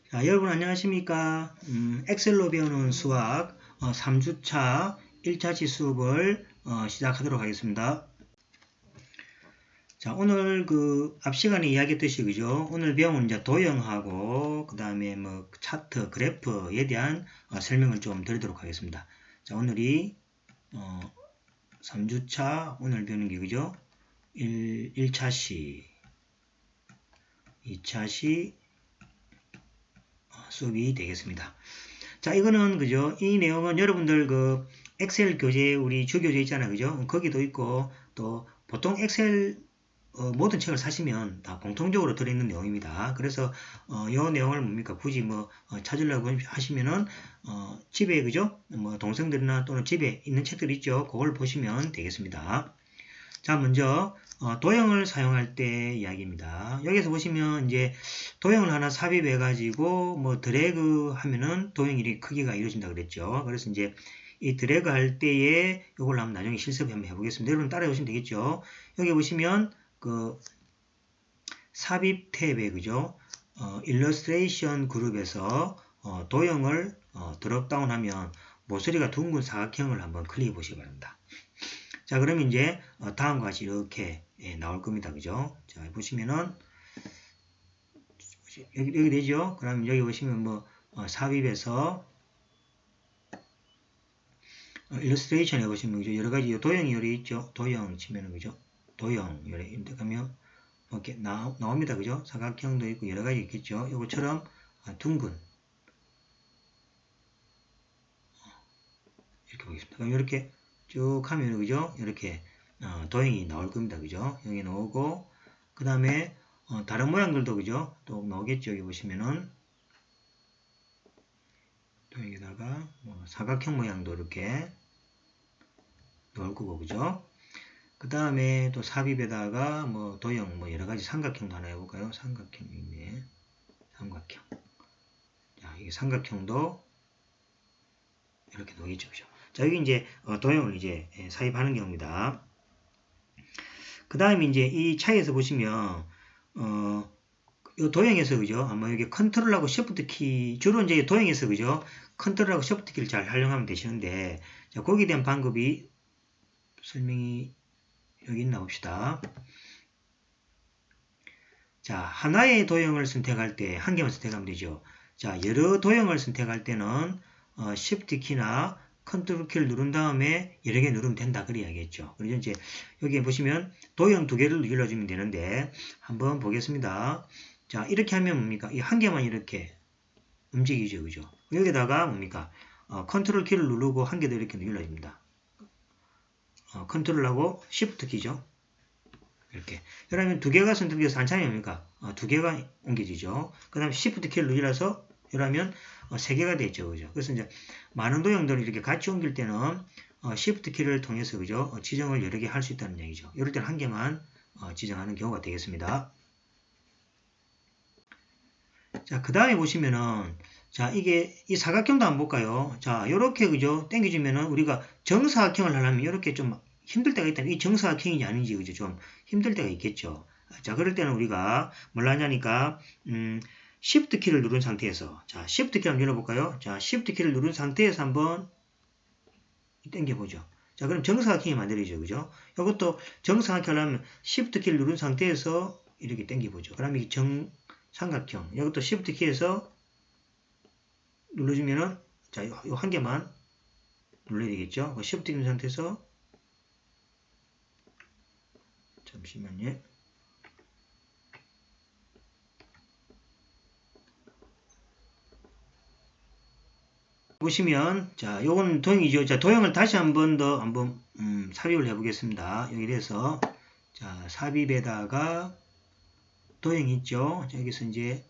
자, 여러분 안녕하십니까? 엑셀로 배우는 수학 3주차 1차시 수업을 시작하도록 하겠습니다. 자, 오늘 앞 시간에 이야기했듯이 그죠? 오늘 배운 이제 도형하고 그 다음에 뭐 차트, 그래프에 대한 설명을 좀 드리도록 하겠습니다. 자, 오늘이 3주차 오늘 배우는 게 그죠? 1차시, 2차시 수업이 되겠습니다. 자, 이거는 그죠? 이 내용은 여러분들 엑셀 교재 우리 주교재 있잖아요. 그죠? 거기도 있고 또 보통 엑셀 모든 책을 사시면 다 공통적으로 들어있는 내용입니다. 그래서 이 내용을 뭡니까? 굳이 찾으려고 하시면은 집에 그죠? 뭐 동생들이나 또는 집에 있는 책들 있죠? 그걸 보시면 되겠습니다. 자, 먼저 도형을 사용할 때 이야기입니다. 여기서 보시면 이제 도형을 하나 삽입해 가지고 뭐 드래그 하면은 도형이 크기가 이루어진다 그랬죠. 그래서 이제 이 드래그 할 때에 이걸 한번 나중에 실습 한번 해보겠습니다. 여러분 따라해 보시면 되겠죠. 여기 보시면 삽입 탭에 그죠? 일러스트레이션 그룹에서 도형을 드롭다운 하면 모서리가 둥근 사각형을 한번 클릭해 보시기 바랍니다. 자, 그러면 이제 다음과 같이 이렇게 나올 겁니다. 그죠? 자, 보시면은 여기 되죠? 그럼 여기 보시면 삽입에서 일러스트레이션 해보시면 그죠? 여러 가지 도형이 여기 있죠? 도형 치면은 그죠? 도형 이렇게 가면 이렇게 나옵니다. 그죠? 사각형도 있고 여러 가지 있겠죠? 요거처럼 둥근 이렇게 보겠습니다. 그럼 이렇게 쭉 하면 그죠? 이렇게 도형이 나올 겁니다. 그죠? 여기 나오고 그 다음에 다른 모양들도 그죠? 또 나오겠죠? 여기 보시면은 도형에다가 사각형 모양도 이렇게 나올 거고 그죠? 그 다음에 또 삽입에다가 도형 여러 가지 삼각형도 하나 해볼까요? 삼각형이 있네. 삼각형. 자, 이게 삼각형도 이렇게 나오겠죠? 그죠? 자, 여기 이제 도형을 이제 삽입하는 경우입니다. 그 다음에 이제 이 차이에서 보시면 이 도형에서 그죠? 아마 여기 컨트롤하고 쉬프트 키 주로 이제 도형에서 그죠? 컨트롤하고 쉬프트 키를 잘 활용하면 되시는데 자, 거기에 대한 방법이 설명이 여기 있나 봅시다. 자, 하나의 도형을 선택할 때 한 개만 선택하면 되죠. 자, 여러 도형을 선택할 때는 Shift 키나 컨트롤 키를 누른 다음에 여러 개 누르면 된다 그래야겠죠. 그래서 이제 여기 보시면 도형 두 개를 눌러주면 되는데 한번 보겠습니다. 자, 이렇게 하면 뭡니까? 이 한 개만 이렇게 움직이죠, 그죠? 여기다가 뭡니까? 컨트롤 키를 누르고 한 개 더 이렇게 눌러줍니다. 컨트롤하고 Shift 키죠. 이렇게. 그러면 두 개가 선택돼서 한 차례 뭡니까? 두 개가 옮겨지죠. 그 다음에 Shift 키를 누르라서 이러면 세 개가 되죠. 그죠? 그래서 이제 많은 도형들을 이렇게 같이 옮길 때는 Shift 키를 통해서 그죠? 지정을 여러 개 할 수 있다는 얘기죠. 이럴 때는 한 개만 지정하는 경우가 되겠습니다. 자, 그 다음에 보시면은 자, 이 사각형도 한번 볼까요? 자, 요렇게 그죠? 당겨주면은 우리가 정사각형을 하려면 이렇게 좀 힘들 때가 있다면 이 정사각형인지 아닌지 그죠? 좀 힘들 때가 있겠죠. 자, 그럴 때는 우리가 뭘 하냐니까 Shift 키를 누른 상태에서 자, Shift 키를 한번 눌러볼까요? 자, Shift 키를 누른 상태에서 한번 당겨보죠. 자, 그럼 정사각형이 만들어지죠. 그죠? 이것도 정사각형을 하면 Shift 키를 누른 상태에서 이렇게 당겨보죠. 그러면 이 정삼각형 이것도 Shift 키에서 눌러주면은 자, 이 한 개만 눌러야 되겠죠. Shift 누른 상태에서 잠시만요. 보시면 자, 요건 도형이죠. 자, 도형을 다시 한 번 더 삽입을 해 보겠습니다. 여기 돼서 자, 삽입에다가 도형 있죠. 자, 여기서 이제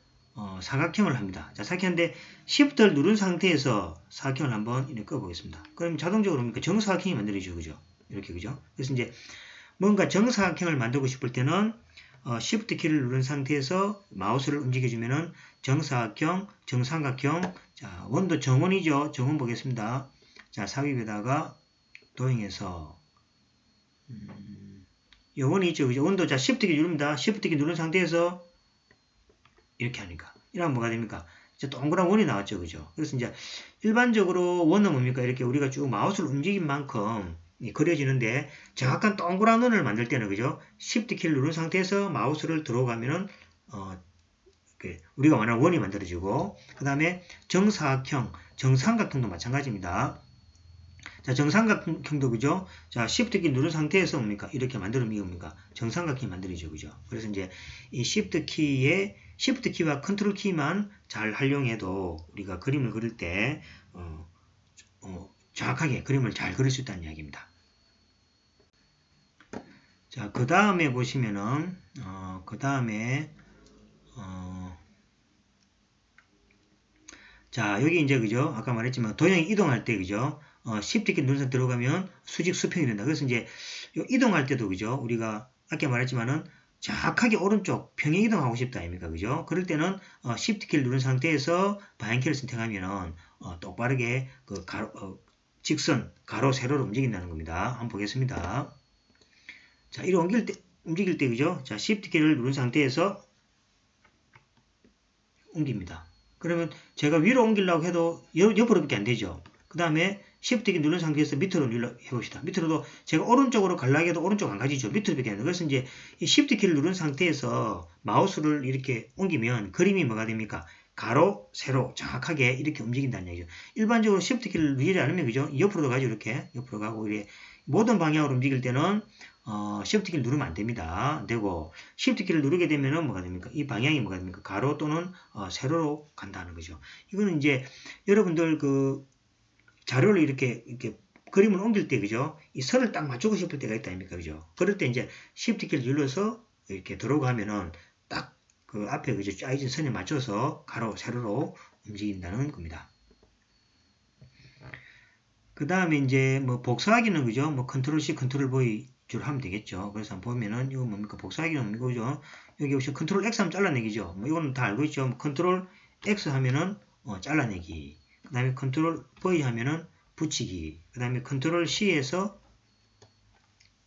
사각형을 합니다. 자, 사각형인데 Shift를 누른 상태에서 사각형을 한번 이렇게 꺼 보겠습니다. 그럼 자동적으로 뭡니까? 정사각형이 만들어지죠. 그죠? 이렇게 그죠? 그래서 이제 뭔가 정사각형을 만들고 싶을 때는 Shift 키를 누른 상태에서 마우스를 움직여주면은 정사각형, 정삼각형, 자, 원도 정원이죠. 정원 보겠습니다. 자, 삽입에다가 도형에서 원이 있죠. 그죠? 원도 자, Shift 키 누릅니다. Shift 키 누른 상태에서 이렇게 하니까. 이러면 뭐가 됩니까? 이제 동그란 원이 나왔죠. 그죠? 그래서 이제 일반적으로 원은 뭡니까? 이렇게 우리가 쭉 마우스를 움직인 만큼 그려지는데 정확한 동그란 원을 만들 때는 그죠? Shift 키를 누른 상태에서 마우스를 들어가면은 우리가 원하는 원이 만들어지고 그 다음에 정사각형, 정삼각형도 마찬가지입니다. 자, 정삼각형도 그죠? 자, Shift 키 누른 상태에서 뭡니까? 이렇게 만들면 이겁니까? 정삼각형이 만들어지죠. 그죠? 그래서 이제 이 Shift 키와 컨트롤 키만 잘 활용해도 우리가 그림을 그릴 때 정확하게 그림을 잘 그릴 수 있다는 이야기입니다. 자, 그 다음에 보시면은 자, 여기 이제 그죠? 아까 말했지만 도형이 이동할 때 그죠? Shift 키 누르서 들어가면 수직 수평이 된다. 그래서 이제 이동할 때도 그죠? 우리가 아까 말했지만은 정확하게 오른쪽 평행 이동하고 싶다 아닙니까? 그죠? 그럴 때는 Shift 키를 누른 상태에서 방향키를 선택하면은 똑바르게 그 직선, 가로, 세로로 움직인다는 겁니다. 한번 보겠습니다. 자, 이로 움직일 때 그죠? 자, Shift 키를 누른 상태에서 옮깁니다. 그러면 제가 위로 옮기려고 해도 옆으로밖에 안 되죠. 그 다음에 Shift 키 누른 상태에서 밑으로 해봅시다. 밑으로도 제가 오른쪽으로 가려고 해도 오른쪽 안 가지죠. 밑으로밖에 안 돼요. 그래서 이제 이 Shift 키를 누른 상태에서 마우스를 이렇게 옮기면 그림이 뭐가 됩니까? 가로, 세로 정확하게 이렇게 움직인다는 얘기죠. 일반적으로 Shift 키를 누르지 않으면 그죠? 옆으로도 가죠. 이렇게 옆으로 가고 이래 모든 방향으로 움직일 때는 Shift 키를 누르면 안 됩니다. 안 되고 Shift 키를 누르게 되면은 뭐가 됩니까? 이 방향이 뭐가 됩니까? 가로 또는 세로로 간다는 거죠. 이거는 이제 여러분들 그 자료를 이렇게 그림을 옮길 때 그죠? 이 선을 딱 맞추고 싶을 때가 있다 아닙니까? 그죠? 그럴 때 이제 Shift 키를 눌러서 이렇게 들어가면은 딱 그 앞에 그죠? 짜여진 선에 맞춰서 가로 세로로 움직인다는 겁니다. 그 다음에 이제 뭐 복사하기는 그죠? 뭐 컨트롤 C, 컨트롤 V 줄 하면 되겠죠. 그래서 한번 보면은 이거 뭡니까? 복사하기는 뭡니까? 그죠? 여기 보시면 컨트롤 X 하면 잘라내기죠. 뭐 이거는 다 알고 있죠. 뭐 컨트롤 X 하면은 잘라내기. 그 다음에 컨트롤 V 하면은 붙이기. 그 다음에 컨트롤 C에서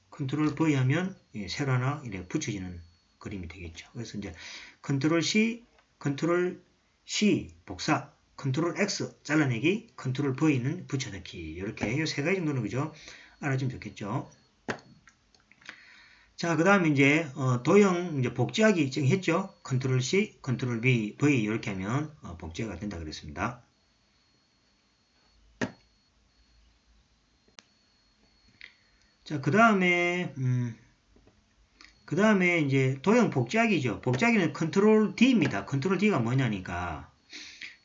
컨트롤 V 하면 세로 하나 이렇게 붙여지는 그림이 되겠죠. 그래서 이제 컨트롤 C 복사, 컨트롤 X 잘라내기, 컨트롤 V는 붙여넣기. 이렇게 이 세 가지 정도는 그죠? 알아주면 좋겠죠. 자, 그 다음에 이제 도형 이제 복제하기 정했죠. 컨트롤 C, 컨트롤 V 이렇게 하면 복제가 된다 그랬습니다. 자, 그 다음에 이제 도형 복제하기죠. 복제하기는 컨트롤 D입니다. 컨트롤 D가 뭐냐니까.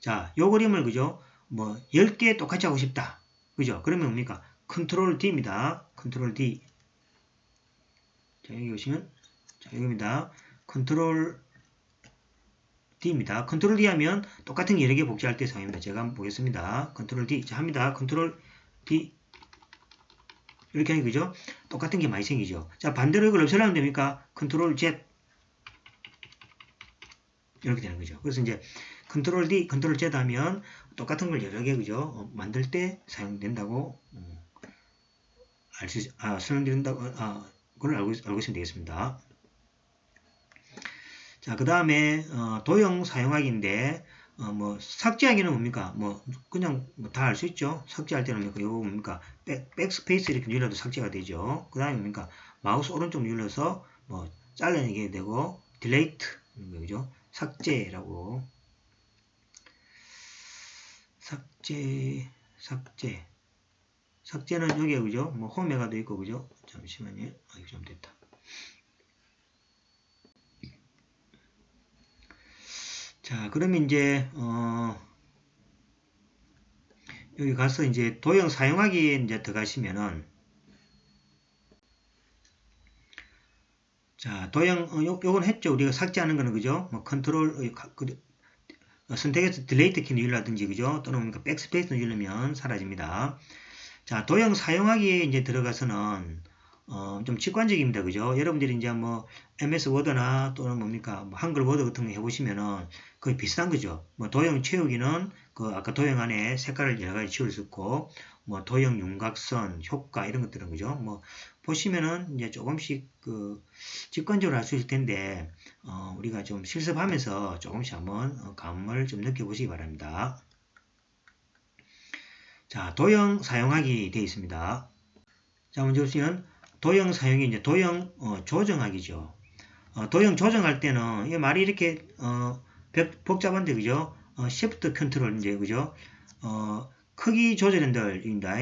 자, 요 그림을 그죠? 뭐 10개 똑같이 하고 싶다. 그죠? 그러면 뭡니까? 컨트롤 D입니다. 컨트롤 D. 자, 여기 보시면 자, 여기입니다. 컨트롤 D입니다. 컨트롤 D 하면 똑같은 게 여러 개 복제할 때 사용합니다. 제가 한번 보겠습니다. 컨트롤 D. 자, 합니다. 컨트롤 D. 이렇게 하니 그죠? 똑같은 게 많이 생기죠. 자, 반대로 이걸 없애려면 됩니까? 컨트롤 Z. 이렇게 되는 거죠. 그래서 이제 컨트롤 D, 컨트롤 Z 하면 똑같은 걸 여러 개 그죠? 만들 때 사용된다고 설명드린다고 그걸 알고 있으면 되겠습니다. 자, 그 다음에 도형 사용하기인데 뭐 삭제하기는 뭡니까? 뭐 그냥 다 알 수 있죠. 삭제할 때는 뭡니까? 이거 뭡니까? 백스페이스 이렇게 눌러도 삭제가 되죠. 그 다음에 뭡니까? 마우스 오른쪽 눌러서 뭐 잘라내게 되고 딜레이트 그죠? 삭제라고 삭제는 여기에 그죠? 뭐 홈에 가도 있고 그죠? 잠시만요. 이거 좀 됐다. 자, 그러면 이제 여기 가서 이제 도형 사용하기에 이제 들어가시면은 자, 도형 요건 했죠. 우리가 삭제하는 거는 그죠? 뭐 컨트롤 선택해서 딜레이트 키 누르라든지 그죠? 또는 뭡니까? 백스페이스 누르면 사라집니다. 자, 도형 사용하기에 이제 들어가서는 좀 직관적입니다. 그죠? 여러분들이 이제 뭐 MS 워드나 또는 뭡니까? 뭐 한글 워드 같은 거 해보시면은 거의 비슷한 거죠. 뭐 도형 채우기는 그 아까 도형 안에 색깔을 여러 가지 지울 수 있고 뭐 도형 윤곽선, 효과 이런 것들은 그죠? 뭐 보시면은 이제 조금씩 직관적으로 할 수 있을 텐데, 우리가 좀 실습하면서 조금씩 한번 감을 좀 느껴보시기 바랍니다. 자, 도형 사용하기 되어 있습니다. 자, 먼저 보시면 도형 사용이 이제 도형 조정하기죠. 도형 조정할 때는 이 말이 이렇게 복잡한데 그죠? Shift 컨트롤 이제 그죠? 크기 조절 핸들입니다.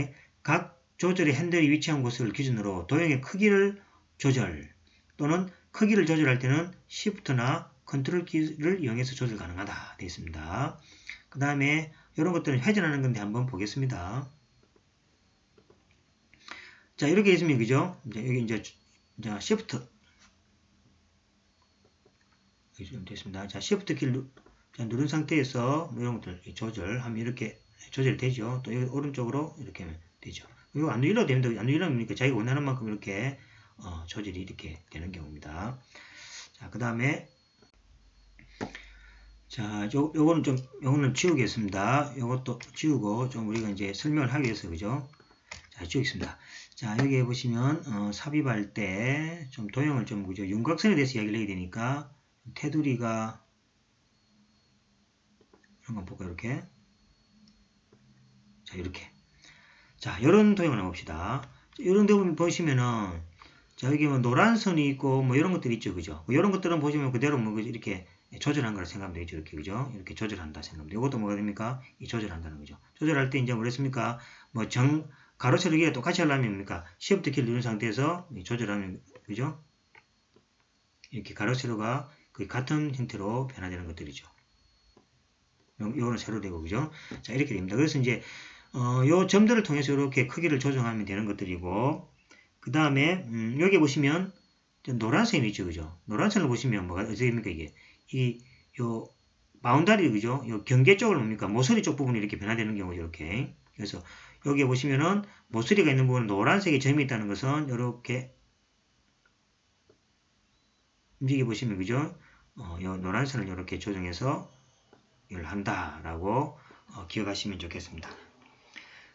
각 조절의 핸들이 위치한 곳을 기준으로 도형의 크기를 조절 또는 크기를 조절할 때는 Shift나 컨트롤 키를 이용해서 조절 가능하다 되어 있습니다. 그 다음에 이런 것들은 회전하는 건데 한번 보겠습니다. 자, 이렇게 있으면 그죠? 이제 여기 이제 Shift 됐습니다. 자, Shift 키를 누른 상태에서 이런 것들 조절하면 이렇게 조절이 되죠. 또 여기 오른쪽으로 이렇게 하면 되죠. 이거 안 눌러도 됩니다. 안 누르면 자기가 원하는 만큼 이렇게 조절이 이렇게 되는 경우입니다. 자, 그 다음에 자, 요거는 지우겠습니다. 요것도 지우고 좀 우리가 이제 설명을 하기 위해서 그죠? 자, 지우겠습니다. 자, 여기에 보시면 삽입할 때 좀 도형을 좀 그죠? 윤곽선에 대해서 이야기를 해야 되니까 테두리가 이런 거 볼까요? 이렇게. 자, 이렇게. 자, 이런 도형을 한번 봅시다. 이런 데 보시면은, 자, 여기 뭐 노란 선이 있고, 뭐 이런 것들이 있죠. 그죠? 뭐 이런 것들은 보시면 그대로 뭐 이렇게 조절한 거라 생각하면 되죠. 이렇게. 그죠? 이렇게 조절한다 생각하면 돼요. 이것도 뭐가 됩니까? 이 조절한다는 거죠. 조절할 때 이제 뭐랬습니까? 뭐 가로세로 이게 똑같이 하려면 뭡니까? Shift 키를 누른 상태에서 조절하면, 그죠? 이렇게 가로세로가 거의 같은 형태로 변화되는 것들이죠. 요거는 세로 되고, 그죠? 자, 이렇게 됩니다. 그래서 이제, 요 점들을 통해서 이렇게 크기를 조정하면 되는 것들이고, 그 다음에, 여기 보시면, 노란색이 있죠, 그죠? 노란색을 보시면 뭐가, 어떻게 됩니까, 이게? 요, 바운다리, 그죠? 요 경계 쪽을 뭡니까? 모서리 쪽 부분이 이렇게 변화되는 경우죠, 이렇게. 그래서, 여기에 보시면은, 모서리가 있는 부분은 노란색의 점이 있다는 것은, 이렇게, 움직여 보시면, 그죠? 요 노란색을 이렇게 조정해서, 이걸 한다라고 기억하시면 좋겠습니다.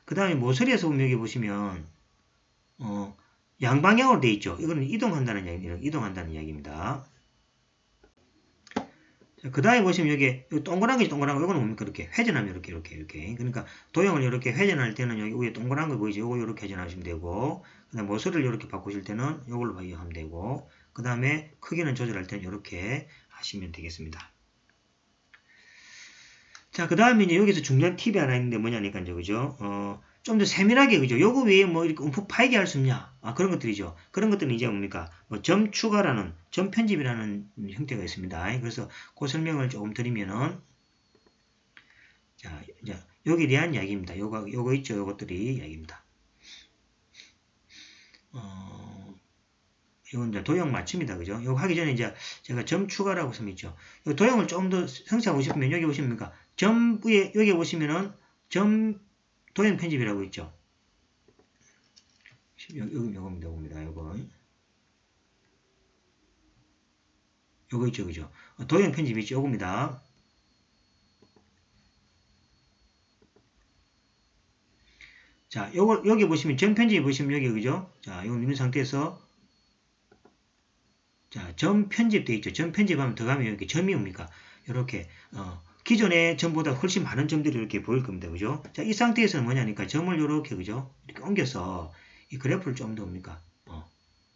그 다음에 모서리에서 보면 여기 보시면 양방향으로 되어 있죠. 이거는 이동한다는 이야기입니다. 그 다음에 보시면 여기 동그란 게 동그란 거 이거는 뭡니까? 이렇게 회전하면 이렇게 그러니까 도형을 이렇게 회전할 때는 여기 위에 동그란 거 보이죠? 요거 이렇게 회전하시면 되고 그 다음에 모서리를 이렇게 바꾸실 때는 이걸로 이용하면 되고 그 다음에 크기는 조절할 때는 이렇게 하시면 되겠습니다. 자, 그 다음에 이제 여기서 중요한 팁이 하나 있는데 뭐냐니까 이제 그죠? 좀 더 세밀하게 그죠? 요거 외에 뭐 이렇게 움푹 파이게 할 수 없냐? 그런 것들이죠. 그런 것들은 이제 뭡니까? 뭐 점 추가라는 점 편집이라는 형태가 있습니다. 그래서 그 설명을 조금 드리면은 자, 이제 여기에 대한 이야기입니다. 요거 있죠? 요것들이 이야기입니다. 이건 이제 도형 맞춤이다. 그죠? 이거 하기 전에 이제 제가 점 추가라고 써있죠. 이 도형을 좀 더 성취하고 싶으면 여기 보시면 점 위에 여기 보시면은 점 도형 편집이라고 있죠. 요겁니다. 요거 있죠. 그죠? 도형 편집이 있죠. 요겁니다. 자, 여기 보시면 점 편집 보시면 여기 그죠? 자, 이거 누른 상태에서 자, 점 편집돼 있죠. 점 편집하면 들어가면 여기 점이 옵니까? 이렇게 기존의 점보다 훨씬 많은 점들이 이렇게 보일 겁니다. 그죠? 자, 이 상태에서는 뭐냐니까 점을 이렇게 그죠? 이렇게 옮겨서 이 그래프를 좀 더 뭡니까?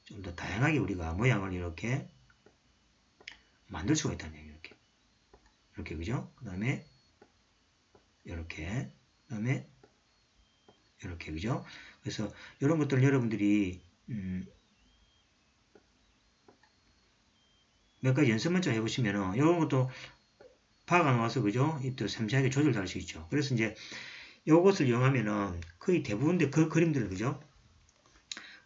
좀 더 다양하게 우리가 모양을 이렇게 만들 수가 있다는 얘기예요. 이렇게 그죠? 그다음에 이렇게 그다음에 이렇게 그죠? 그래서 이런 것들을 여러분들이 몇 가지 연습만 좀 해보시면은 이런 것도 파가 나와서 그죠? 또 섬세하게 조절도 할 수 있죠. 그래서 이제 이것을 이용하면은 거의 대부분의 그 그림들 그죠?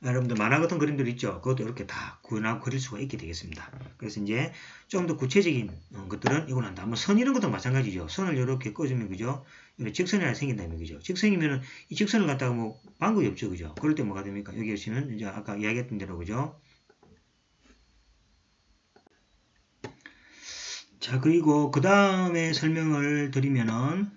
여러분들 만화 같은 그림들 있죠? 그것도 이렇게 다 그릴 수가 있게 되겠습니다. 그래서 이제 좀 더 구체적인 것들은 이건 한다. 뭐 선 이런 것도 마찬가지죠. 선을 이렇게 꺼주면 그죠? 이렇게 직선이 하나 생긴다면 그죠? 직선이면은 이 직선을 갖다가 뭐 방법이 없죠. 그죠? 그럴 때 뭐가 됩니까? 여기 보시면 이제 아까 이야기했던 대로 그죠? 자, 그리고 그 다음에 설명을 드리면은,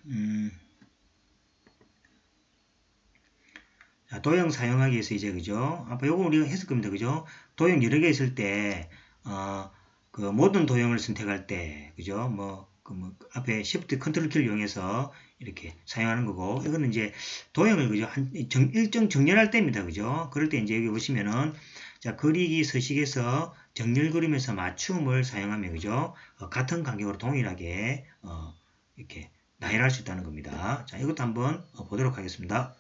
자, 도형 사용하기 위해서 이제, 그죠? 아까 요거 우리가 했을 겁니다. 그죠? 도형 여러 개 있을 때, 그 모든 도형을 선택할 때, 그죠? 앞에 Shift Ctrl 키를 이용해서 이렇게 사용하는 거고, 이거는 이제 도형을, 그죠? 일정 정렬할 때입니다. 그죠? 그럴 때 이제 여기 보시면은, 자, 그리기 서식에서 정렬 그림에서 맞춤을 사용하면, 그죠? 같은 간격으로 동일하게, 이렇게 나열할 수 있다는 겁니다. 자, 이것도 한번 보도록 하겠습니다.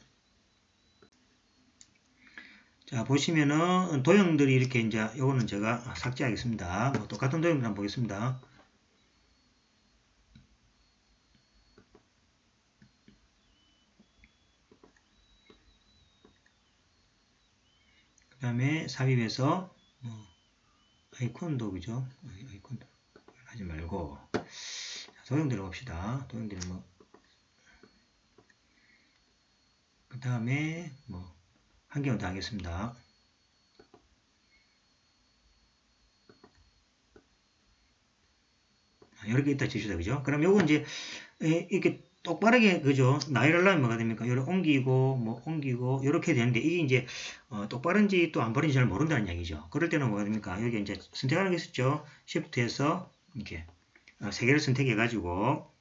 자, 보시면은 도형들이 이렇게 이제 요거는 제가 삭제하겠습니다. 똑같은 도형들 한번 보겠습니다. 그 다음에 삽입해서 아이콘도, 그죠? 아이콘도 하지 말고 도형들을 봅시다. 도형들을 그 다음에 한 개만 더 하겠습니다. 이렇게 있다 치시다, 그죠? 그럼 요거 이제 이렇게 똑바르게, 그죠? 나열하려면 뭐가 됩니까? 요렇게 옮기고 요렇게 되는데 이게 이제 똑바른지 또 안 바른지 잘 모른다는 얘기죠. 그럴 때는 뭐가 됩니까? 여기 이제 선택하는 게 있었죠? Shift에서 이렇게 세 개를 선택해 가지고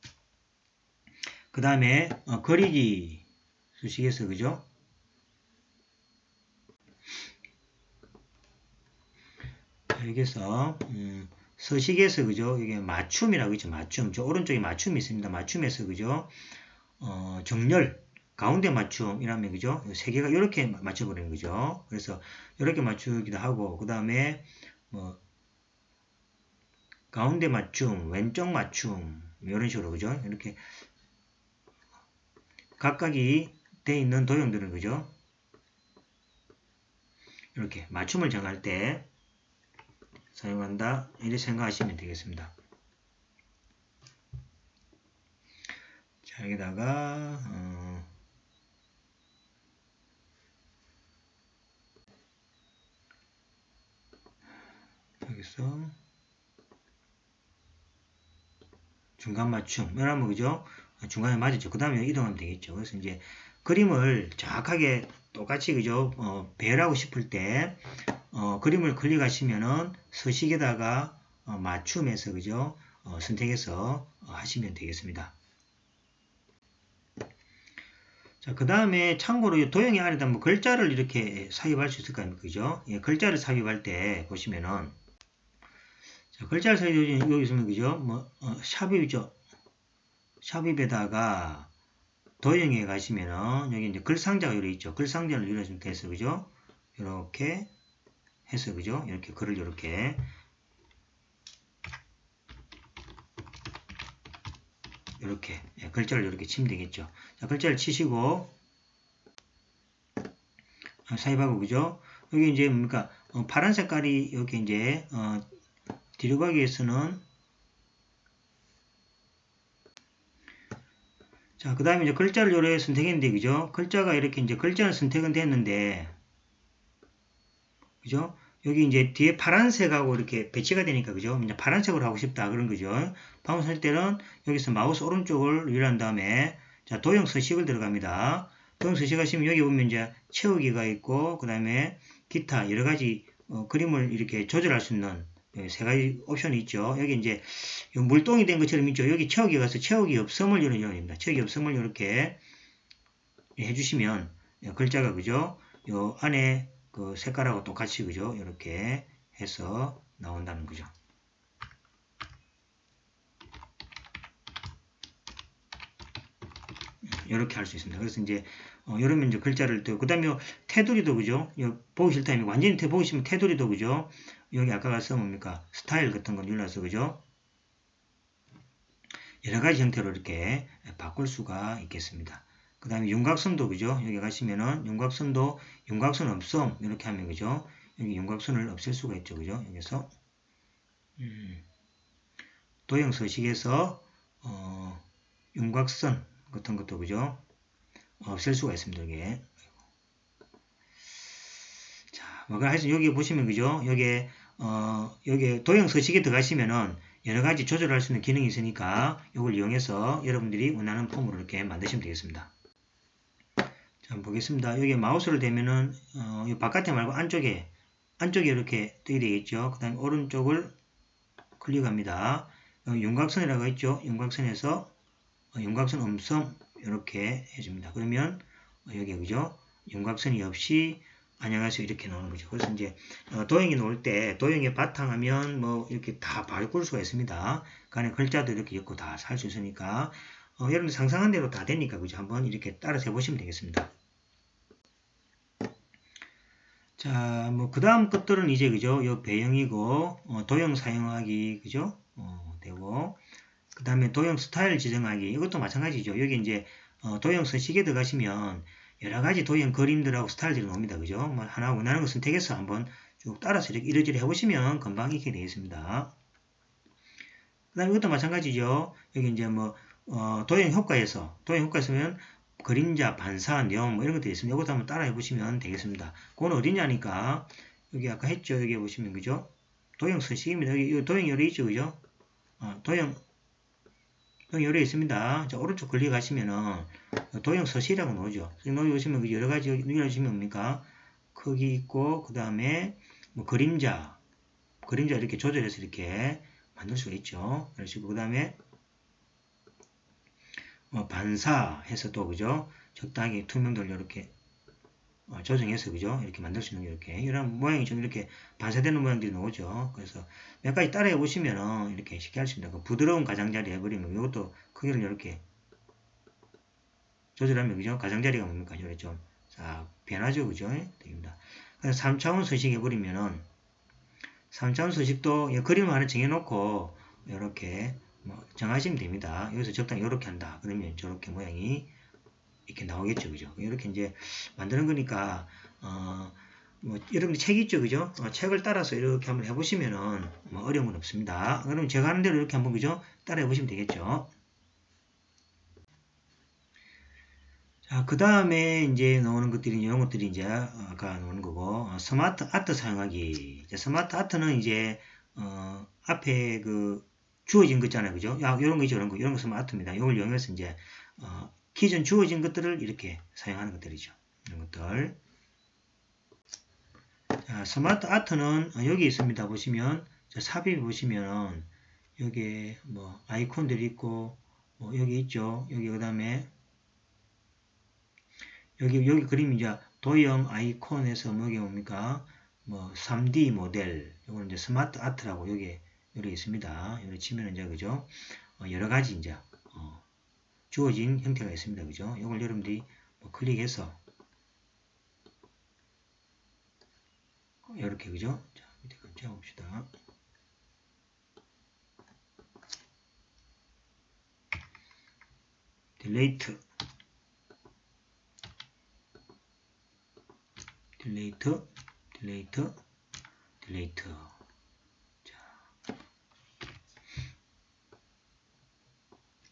그 다음에 그리기 수식에서, 그죠? 여기서 서식에서, 그죠? 이게 맞춤이라고 있죠. 맞춤. 저 오른쪽에 맞춤이 있습니다. 맞춤에서, 그죠? 정렬, 가운데 맞춤이라면, 그죠? 세 개가 이렇게 맞춰버리는 거죠. 그래서 이렇게 맞추기도 하고, 그 다음에 가운데 맞춤, 왼쪽 맞춤, 이런 식으로, 그죠? 이렇게 각각이 돼 있는 도형들은, 그죠? 이렇게 맞춤을 정할 때 사용한다, 이렇게 생각하시면 되겠습니다. 자, 여기다가 여기서 중간 맞춤 이러면, 그죠? 중간에 맞았죠. 그 다음에 이동하면 되겠죠. 그래서 이제 그림을 정확하게 똑같이, 그죠? 배열하고 싶을 때 그림을 클릭하시면은 서식에다가 맞춤해서, 그죠? 선택해서 하시면 되겠습니다. 자, 그 다음에 참고로 도형의 안에다 글자를 이렇게 삽입할 수 있을까요? 그죠? 예, 글자를 삽입할 때 보시면은, 자, 글자를 삽입, 여기 있으면, 그죠? 삽입이죠. 삽입에다가 도형에 가시면은, 여기 이제 글 상자가 여기 있죠. 글 상자를 눌러주면 돼서, 그죠? 이렇게 해서, 그죠? 이렇게 글을 이렇게 글자를 이렇게 치면 되겠죠. 자, 글자를 치시고 삽입하고, 그죠? 여기 이제 뭡니까? 파란 색깔이 이렇게 이제 뒤로 가기 위해서는, 자, 그 다음에 이제 글자를 요래 선택했는데, 그죠? 글자가 이렇게 이제 글자는 선택은 됐는데, 그죠? 여기 이제 뒤에 파란색하고 이렇게 배치가 되니까, 그죠? 이제 파란색으로 하고 싶다, 그런 거죠. 바운스 할 때는 여기서 마우스 오른쪽을 누른 다음에, 자, 도형 서식을 들어갑니다. 도형 서식 하시면 여기 보면 이제 채우기가 있고, 그 다음에 기타 여러 가지 그림을 이렇게 조절할 수 있는 세 가지 옵션이 있죠. 여기 이제 물동이 된 것처럼 있죠. 여기 채우기 가서 채우기 없음을 이런 용입니다. 채우기 없음을 이렇게 해주시면 글자가, 그죠? 요 안에 그 색깔하고 똑같이, 그죠? 이렇게 해서 나온다는 거죠. 이렇게 할 수 있습니다. 그래서 이제 이러면 이제 글자를 또, 그 다음에 테두리도, 그죠? 보기 싫다 하면 완전히 보기 싫으면 테두리도, 그죠? 여기 아까 가서 뭡니까? 스타일 같은 거 눌러서, 그죠? 여러 가지 형태로 이렇게 바꿀 수가 있겠습니다. 그 다음에 윤곽선도, 그죠? 여기 가시면은 윤곽선도 윤곽선 없음 이렇게 하면, 그죠? 여기 윤곽선을 없앨 수가 있죠, 그죠? 여기서 도형 서식에서 윤곽선 같은 것도, 그죠? 없앨 수가 있습니다, 이게. 자, 하여튼 여기 보시면, 그죠? 여기 도형 서식에 들어가시면은 여러 가지 조절할 수 있는 기능이 있으니까 이걸 이용해서 여러분들이 원하는 폼으로 이렇게 만드시면 되겠습니다. 자, 한번 보겠습니다. 여기 마우스를 대면은, 이 바깥에 말고 안쪽에 이렇게 뜨게 되겠죠. 그 다음에 오른쪽을 클릭합니다. 윤곽선이라고 했죠. 윤곽선에서, 윤곽선 음성, 이렇게 해줍니다. 그러면, 여기, 그죠? 윤곽선이 없이, 안녕하세요. 이렇게 나오는 거죠. 그래서 이제, 도형이 나올 때, 도형의 바탕화면, 뭐, 이렇게 다 바꿀 수가 있습니다. 그 안에 글자도 이렇게 엮고 다 살 수 있으니까, 여러분들 상상한 대로 다 되니까, 그죠? 한번 이렇게 따라서 해보시면 되겠습니다. 자, 뭐, 그 다음 것들은 이제, 그죠? 요 배경이고, 도형 사용하기, 그죠? 되고, 그 다음에 도형 스타일 지정하기. 이것도 마찬가지죠. 여기 이제, 도형 서식에 들어가시면, 여러 가지 도형 그림들하고 스타일들이 나옵니다. 그죠? 뭐, 하나 원하는 거 선택해서 한번 쭉 따라서 이렇게 이러저러 해보시면 금방 익히게 되겠습니다. 그 다음에 이것도 마찬가지죠. 여기 이제 뭐, 도형 효과에서면, 그림자, 반사, 내용 뭐 이런 것들이 있습니다. 이것도 한번 따라 해보시면 되겠습니다. 그건 어디냐니까 여기 아까 했죠. 여기 보시면 그죠? 도형 서식입니다. 여기 도형 열이 있죠. 그죠? 도형 열이 있습니다. 자, 오른쪽 클릭하시면은 도형 서식이라고 나오죠. 여기 보시면 여러 가지 눌러주시면 뭡니까? 크기 있고 그 다음에 뭐 그림자 이렇게 조절해서 이렇게 만들 수가 있죠. 그러시고 그 다음에 반사해서 또 그죠? 적당히 투명도를 이렇게 조정해서 그죠? 이렇게 만들 수 있는 이렇게 이런 모양이 좀 이렇게 반사되는 모양들이 나오죠. 그래서 몇 가지 따라해 보시면은 이렇게 쉽게 할 수 있습니다. 그 부드러운 가장자리 해버리면 이것도 크기를 이렇게 조절하면 그죠? 가장자리가 뭡니까? 이렇게 좀 싹 변하죠, 그죠? 됩니다. 그래서 3차원 서식 해버리면은 3차원 서식도 그림을 하나 정해놓고 이렇게 뭐 정하시면 됩니다. 여기서 적당히 이렇게 한다. 그러면 저렇게 모양이 이렇게 나오겠죠, 그죠? 이렇게 이제 만드는 거니까, 뭐, 여러분들 책 있죠, 그죠? 책을 따라서 이렇게 한번 해보시면은, 뭐, 어려운 건 없습니다. 그럼 제가 하는 대로 이렇게 한번, 그죠? 따라 해보시면 되겠죠? 자, 그 다음에 이제 나오는 것들이, 이런 것들이 이제, 아까 나오는 거고, 스마트 아트 사용하기. 이제 스마트 아트는 이제, 앞에 그, 주어진 거 있잖아요, 그죠? 야, 이런 거 있죠, 이런 거 스마트 아트입니다. 이걸 이용해서 이제, 기존 주어진 것들을 이렇게 사용하는 것들이죠. 이런 것들. 자, 스마트 아트는 여기 있습니다. 보시면, 삽입 보시면, 여기에 뭐, 아이콘들이 있고, 뭐 여기 있죠. 여기 그 다음에, 여기 그림 이제 도형 아이콘에서 뭐게 뭡니까? 뭐 3D 모델, 이거는 이제 스마트 아트라고 여기 있습니다. 여기 치면 이제 그죠? 여러 가지 이제 주어진 형태가 있습니다. 그죠? 이걸 여러분들이 뭐 클릭해서 이렇게 그죠? 자, 밑에 좀 잡아봅시다. 딜레이트 자,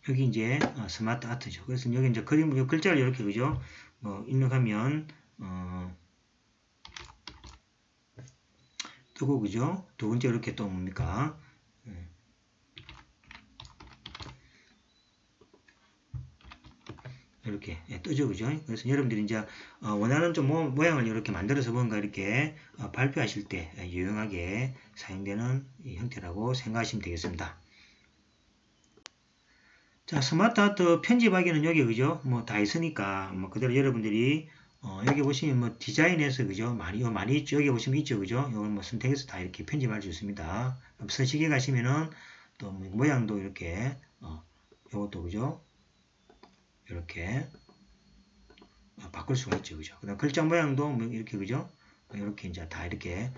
여기 이제 스마트 아트죠. 그래서 여기 이제 그림 글자를 이렇게 그죠? 뭐 입력하면 뜨고 그죠? 두 번째 이렇게 또 뭡니까? 이렇게 뜨죠, 그죠? 그래서 여러분들이 이제 원하는 좀 모양을 이렇게 만들어서 뭔가 이렇게 발표하실 때 유용하게 사용되는 형태라고 생각하시면 되겠습니다. 자, 스마트 아트 편집하기는 여기 그죠? 뭐 다 있으니까 뭐 그대로 여러분들이 여기 보시면 뭐 디자인에서 그죠? 많이 있죠. 여기 보시면 있죠, 그죠? 이걸 뭐 선택해서 다 이렇게 편집할 수 있습니다. 서식에 가시면은 또 모양도 이렇게 이것도 그죠? 이렇게 바꿀 수가 있죠, 그죠? 그다음 글자 모양도 뭐 이렇게 그죠? 이렇게 이제 다 이렇게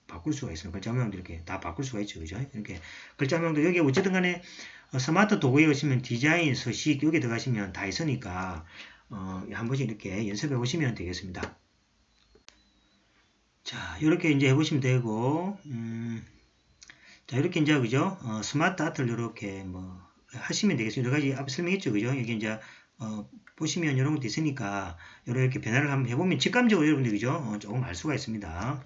바꿀 수가 있어요. 글자 모양도 이렇게 다 바꿀 수가 있죠, 그죠? 이렇게 글자 모양도 여기 어쨌든 간에 스마트 도구에 오시면 디자인, 서식 여기 들어가시면 다 있으니까 한 번씩 이렇게 연습해 보시면 되겠습니다. 자, 이렇게 이제 해보시면 되고, 자, 이렇게 이제 그죠? 스마트 아트를 이렇게 뭐 하시면 되겠습니다. 여러 가지 앞에 설명했죠, 그죠? 여기 이제 보시면 이런 것도 있으니까 이렇게 변화를 한번 해보면 직감적으로 여러분들 그죠? 조금 알 수가 있습니다.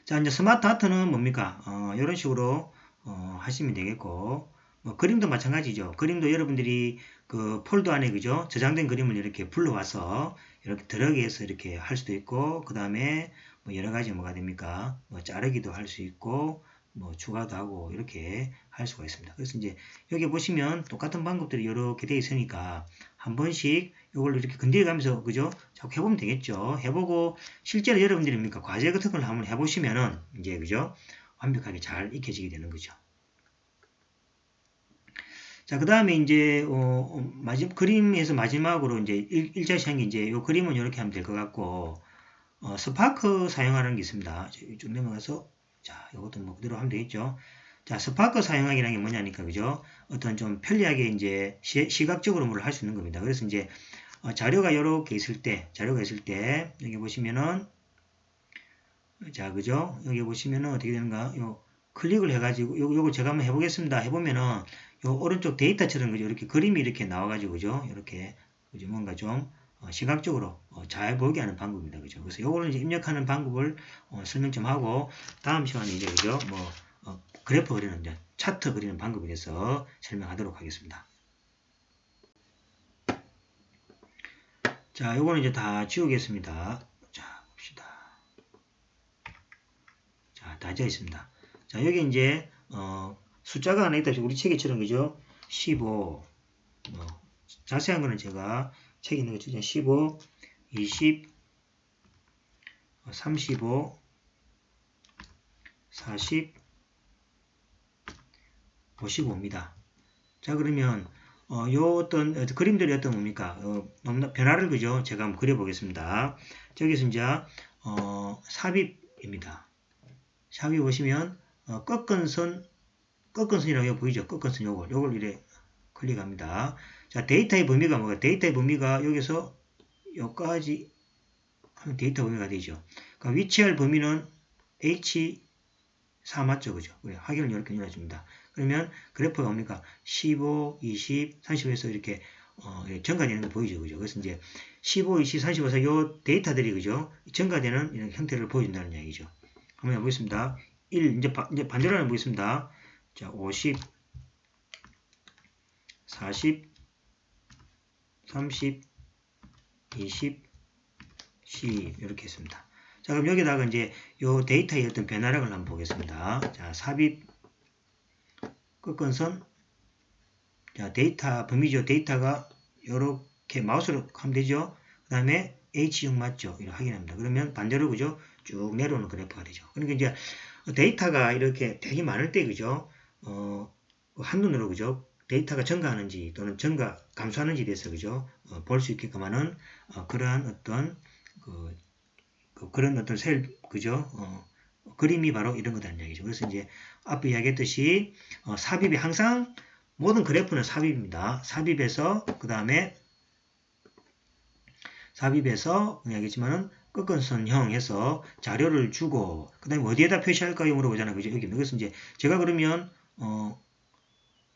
자, 이제 스마트 아트는 뭡니까? 이런 식으로 하시면 되겠고, 그림도 마찬가지죠. 그림도 여러분들이 그 폴더 안에 그죠? 저장된 그림을 이렇게 불러와서 이렇게 드래그해서 이렇게 할 수도 있고, 그 다음에 뭐 여러 가지 뭐가 됩니까? 뭐 자르기도 할 수 있고, 뭐 추가도 하고 이렇게 할 수가 있습니다. 그래서 이제 여기 보시면 똑같은 방법들이 이렇게 되어 있으니까 한 번씩 이걸 이렇게 건드려 가면서 그죠? 자꾸 해보면 되겠죠. 해보고 실제로 여러분들이 뭡니까? 과제 같은 걸 한번 해보시면은 이제 그죠? 완벽하게 잘 익혀지게 되는 거죠. 자, 그 다음에 이제, 그림에서 마지막으로 이제 1차 시행이 이제 요 그림은 이렇게 하면 될 것 같고, 스파크 사용하는 게 있습니다. 쭉 넘어가서, 자, 이것도 뭐 그대로 하면 되겠죠. 자, 스파크 사용하기라는 게 뭐냐니까, 그죠? 어떤 좀 편리하게 이제 시각적으로 뭘 할 수 있는 겁니다. 그래서 이제, 자료가 이렇게 있을 때, 여기 보시면은, 자, 그죠? 여기 보시면은 어떻게 되는가? 요, 클릭을 해가지고, 요거 제가 한번 해보겠습니다. 해보면은, 요 오른쪽 데이터처럼 그죠? 이렇게 그림이 이렇게 나와가지고, 그죠? 이렇게, 그죠? 뭔가 좀, 시각적으로 잘 보이게 하는 방법입니다. 그죠? 그래서 요거를 이제 입력하는 방법을 설명 좀 하고, 다음 시간에 이제, 그죠? 뭐, 그래프 그리는, 이제 차트 그리는 방법에 대해서 설명하도록 하겠습니다. 자, 요거는 이제 다 지우겠습니다. 자, 봅시다. 자, 다 지어 있습니다. 자, 여기 이제, 숫자가 하나 있다. 우리 책에처럼, 그죠? 15, 자세한 거는 제가 책에 있는 거 15, 20, 35, 40, 55입니다. 자, 그러면, 요 어떤, 그림들이 어떤 뭡니까? 변화를, 그죠? 제가 한번 그려보겠습니다. 저기서 이제, 삽입입니다. 삽입 보시면, 꺾은 선이라고 보이죠? 꺾은 선 요걸 이래 클릭합니다. 자, 데이터의 범위가 뭐가? 데이터의 범위가 여기서 여기까지 하면 데이터 범위가 되죠. 그러니까 위치할 범위는 H4 맞죠? 그죠? 확인을 이렇게 눌러줍니다. 그러면 그래프가 뭡니까? 15, 20, 30에서 이렇게 증가되는 거 보이죠? 그죠? 그래서 이제 15, 20, 30에서 요 데이터들이 그죠? 증가되는 이런 형태를 보여준다는 이야기죠. 한번 해보겠습니다. 1, 이제 반대로 한번 보겠습니다. 자, 50, 40, 30, 20, 10 이렇게 했습니다. 자, 그럼 여기다가 이제 요 데이터의 어떤 변화량을 한번 보겠습니다. 자, 삽입 꺾은 선. 자, 데이터 범위죠. 데이터가 이렇게 마우스로 하면 되죠. 그 다음에 H6 맞죠? 이렇게 확인합니다. 그러면 반대로 그죠? 쭉 내려오는 그래프가 되죠. 그러니까 이제 데이터가 이렇게 되게 많을 때 그죠? 한눈으로 그죠? 데이터가 증가하는지 또는 감소하는지에 대해서 그죠? 볼 수 있게끔 하는 그러한 어떤 그런 어떤 그죠? 그림이 바로 이런 거다는 이야기죠. 그래서 이제 앞에 이야기했듯이 삽입이 항상 모든 그래프는 삽입입니다. 삽입해서 그 다음에 이야기했지만은 꺾은선형해서 자료를 주고 그 다음에 어디에다 표시할까요? 물어보잖아요. 그죠? 여기. 그래서 이제 제가 그러면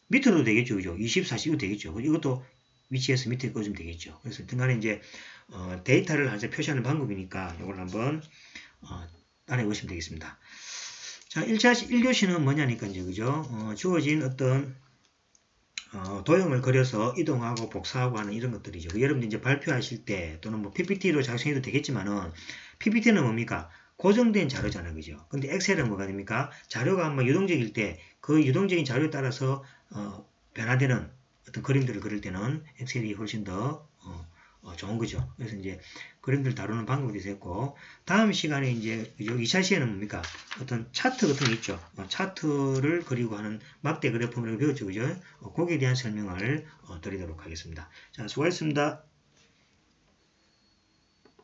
밑으로도 되겠죠. 그죠? 20, 40도 되겠죠. 이것도 위치에서 밑에 꽂으면 되겠죠. 그래서 등간에 이제 데이터를 항상 표시하는 방법이니까 이걸 한번 따라해 보시면 되겠습니다. 자, 1교시는 뭐냐니까 이제 그죠? 주어진 어떤 도형을 그려서 이동하고 복사하고 하는 이런 것들이죠. 여러분들 이제 발표하실 때 또는 뭐 PPT로 작성해도 되겠지만은 PPT는 뭡니까? 고정된 자료잖아요. 그죠? 근데 엑셀은 뭐가 됩니까? 자료가 한번 유동적일 때 그 유동적인 자료에 따라서 변화되는 어떤 그림들을 그릴 때는 엑셀이 훨씬 더 좋은 거죠. 그래서 이제 그림들 다루는 방법이 대해서 했고, 다음 시간에 이제 2차 시에는 뭡니까? 어떤 차트 같은 게 있죠. 차트를 그리고 하는 막대 그래프를 배웠죠. 그죠? 거기에 대한 설명을 드리도록 하겠습니다. 자, 수고하셨습니다.